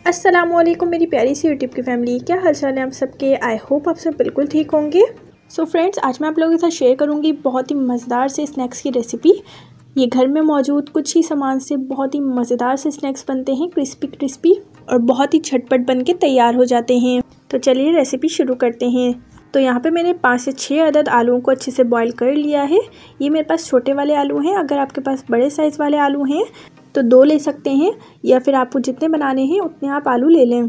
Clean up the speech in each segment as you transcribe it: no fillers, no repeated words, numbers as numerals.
अस्सलामुअलैकुम मेरी प्यारी सी यूट्यूब की फैमिली, क्या हाल चाल है आप सबके। आई होप आप सब बिल्कुल ठीक होंगे। सो फ्रेंड्स, आज मैं आप लोगों के साथ शेयर करूंगी बहुत ही मज़ेदार से स्नैक्स की रेसिपी। ये घर में मौजूद कुछ ही सामान से बहुत ही मज़ेदार से स्नैक्स बनते हैं, क्रिस्पी क्रिस्पी, और बहुत ही झटपट बन के तैयार हो जाते हैं। तो चलिए रेसिपी शुरू करते हैं। तो यहाँ पे मैंने 5 से 6 अदद आलूओं को अच्छे से बॉईल कर लिया है। ये मेरे पास छोटे वाले आलू हैं। अगर आपके पास बड़े साइज़ वाले आलू हैं तो 2 ले सकते हैं, या फिर आपको जितने बनाने हैं उतने आप आलू ले लें।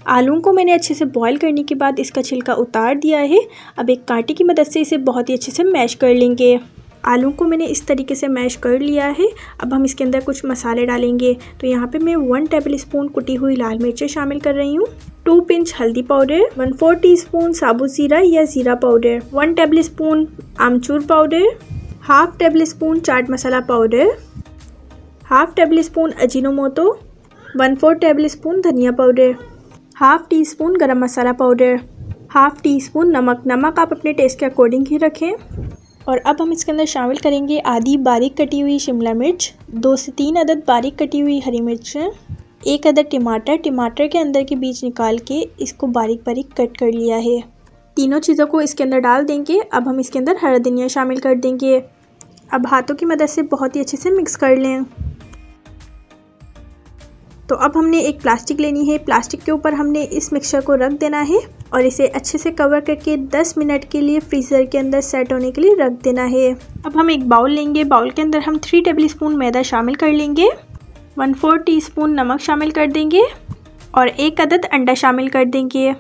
आलूओं को मैंने अच्छे से बॉईल करने के बाद इसका छिलका उतार दिया है। अब एक कांटे की मदद से इसे बहुत ही अच्छे से मैश कर लेंगे। आलू को मैंने इस तरीके से मैश कर लिया है। अब हम इसके अंदर कुछ मसाले डालेंगे। तो यहाँ पे मैं 1 टेबल स्पून कुटी हुई लाल मिर्चें शामिल कर रही हूँ, 2 पिंच हल्दी पाउडर, 1/4 टीस्पून साबुत ज़ीरा या ज़ीरा पाउडर, 1 टेबल स्पून आमचूर powder, half table spoon chaat masala powder, half table spoon Ajinomoto, 1/4 table spoon धनिया powder, half tea spoon garam masala powder, half tea spoon नमक। नमक आप अपने टेस्ट के अकॉर्डिंग ही रखें। और अब हम इसके अंदर शामिल करेंगे आधी बारीक कटी हुई शिमला मिर्च, 2 से 3 अदद बारीक कटी हुई हरी मिर्चें, 1 अदद टमाटर। टमाटर के अंदर के बीज निकाल के इसको बारीक बारीक कट कर लिया है। तीनों चीज़ों को इसके अंदर डाल देंगे। अब हम इसके अंदर हरा धनिया शामिल कर देंगे। अब हाथों की मदद से बहुत ही अच्छे से मिक्स कर लें। तो अब हमने एक प्लास्टिक लेनी है। प्लास्टिक के ऊपर हमने इस मिक्सचर को रख देना है और इसे अच्छे से कवर करके 10 मिनट के लिए फ्रीज़र के अंदर सेट होने के लिए रख देना है। अब हम एक बाउल लेंगे। बाउल के अंदर हम 3 टेबल स्पून मैदा शामिल कर लेंगे, 1/4 टीस्पून नमक शामिल कर देंगे और 1 अदद अंडा शामिल कर देंगे।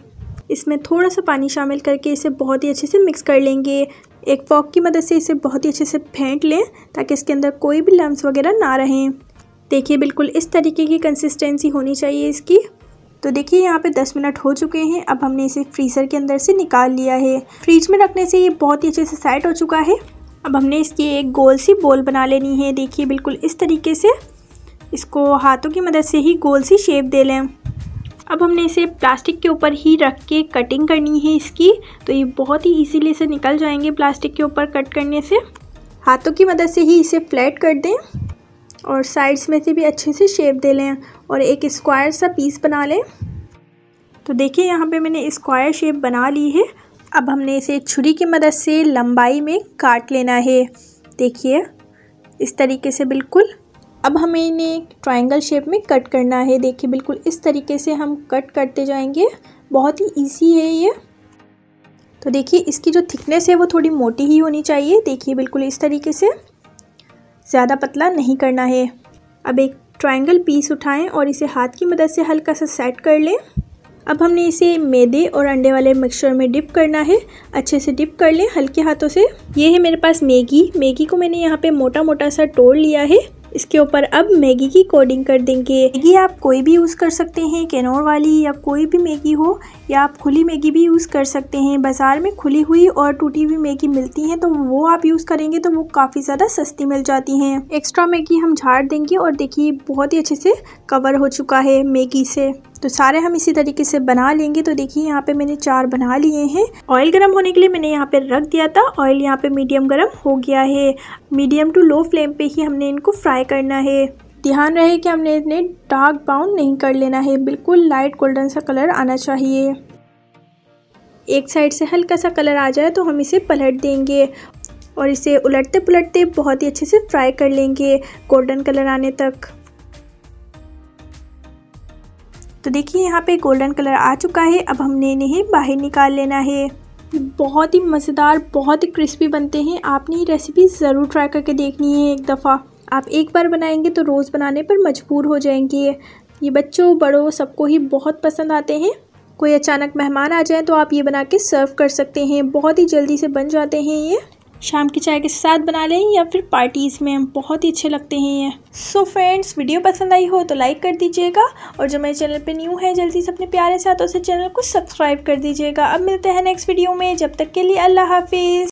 इसमें थोड़ा सा पानी शामिल करके इसे बहुत ही अच्छे से मिक्स कर लेंगे। एक फॉर्क की मदद से इसे बहुत ही अच्छे से फेंट लें ताकि इसके अंदर कोई भी लम्स वगैरह ना रहें। देखिए बिल्कुल इस तरीके की कंसिस्टेंसी होनी चाहिए इसकी। तो देखिए यहाँ पे 10 मिनट हो चुके हैं। अब हमने इसे फ्रीज़र के अंदर से निकाल लिया है। फ्रीज में रखने से ये बहुत ही अच्छे से सेट हो चुका है। अब हमने इसकी एक गोल सी बोल बना लेनी है। देखिए बिल्कुल इस तरीके से इसको हाथों की मदद से ही गोल सी शेप दे लें। अब हमने इसे प्लास्टिक के ऊपर ही रख के कटिंग करनी है इसकी। तो ये बहुत ही ईजीली से निकल जाएंगे प्लास्टिक के ऊपर कट करने से। हाथों की मदद से ही इसे फ्लैट कर दें और साइड्स में से भी अच्छे से शेप दे लें और एक स्क्वायर सा पीस बना लें। तो देखिए यहाँ पे मैंने स्क्वायर शेप बना ली है। अब हमने इसे छुरी की मदद से लंबाई में काट लेना है। देखिए इस तरीके से बिल्कुल। अब हमें इन्हें ट्रायंगल शेप में कट करना है। देखिए बिल्कुल इस तरीके से हम कट करते जाएंगे। बहुत ही ईजी है ये। तो देखिए इसकी जो थिकनेस है वो थोड़ी मोटी ही होनी चाहिए। देखिए बिल्कुल इस तरीके से, ज़्यादा पतला नहीं करना है। अब एक ट्रायंगल पीस उठाएं और इसे हाथ की मदद से हल्का सा सेट कर लें। अब हमने इसे मैदे और अंडे वाले मिक्सचर में डिप करना है। अच्छे से डिप कर लें हल्के हाथों से। ये है मेरे पास मैगी को मैंने यहाँ पे मोटा मोटा सा तोड़ लिया है। इसके ऊपर अब मैगी की कोटिंग कर देंगे। मैगी आप कोई भी यूज़ कर सकते हैं, केनोर वाली या कोई भी मैगी हो, या आप खुली मैगी भी यूज़ कर सकते हैं। बाज़ार में खुली हुई और टूटी हुई मैगी मिलती हैं, तो वो आप यूज़ करेंगे तो वो काफ़ी ज़्यादा सस्ती मिल जाती हैं। एक्स्ट्रा मैगी हम झाड़ देंगे और देखिए बहुत ही अच्छे से कवर हो चुका है मैगी से। तो सारे हम इसी तरीके से बना लेंगे। तो देखिए यहाँ पे मैंने 4 बना लिए हैं। ऑयल गर्म होने के लिए मैंने यहाँ पे रख दिया था। ऑयल यहाँ पे मीडियम गर्म हो गया है। मीडियम टू लो फ्लेम पे ही हमने इनको फ्राई करना है। ध्यान रहे कि हमने इन्हें डार्क ब्राउन नहीं कर लेना है, बिल्कुल लाइट गोल्डन सा कलर आना चाहिए। एक साइड से हल्का सा कलर आ जाए तो हम इसे पलट देंगे और इसे उलटते पुलटते बहुत ही अच्छे से फ्राई कर लेंगे गोल्डन कलर आने तक। तो देखिए यहाँ पे गोल्डन कलर आ चुका है। अब हमने इन्हें बाहर निकाल लेना है। बहुत ही मज़ेदार, बहुत ही क्रिस्पी बनते हैं। आपने ये रेसिपी ज़रूर ट्राई करके देखनी है एक दफ़ा। आप एक बार बनाएंगे तो रोज़ बनाने पर मजबूर हो जाएंगे। ये बच्चों बड़ों सबको ही बहुत पसंद आते हैं। कोई अचानक मेहमान आ जाए तो आप ये बना के सर्व कर सकते हैं। बहुत ही जल्दी से बन जाते हैं ये। शाम की चाय के साथ बना लें या फिर पार्टीज़ में, बहुत ही अच्छे लगते हैं ये। सो फ्रेंड्स, वीडियो पसंद आई हो तो लाइक कर दीजिएगा और जो मेरे चैनल पे न्यू है जल्दी से अपने प्यारे साथों से चैनल को सब्सक्राइब कर दीजिएगा। अब मिलते हैं नेक्स्ट वीडियो में। जब तक के लिए अल्लाह हाफिज़।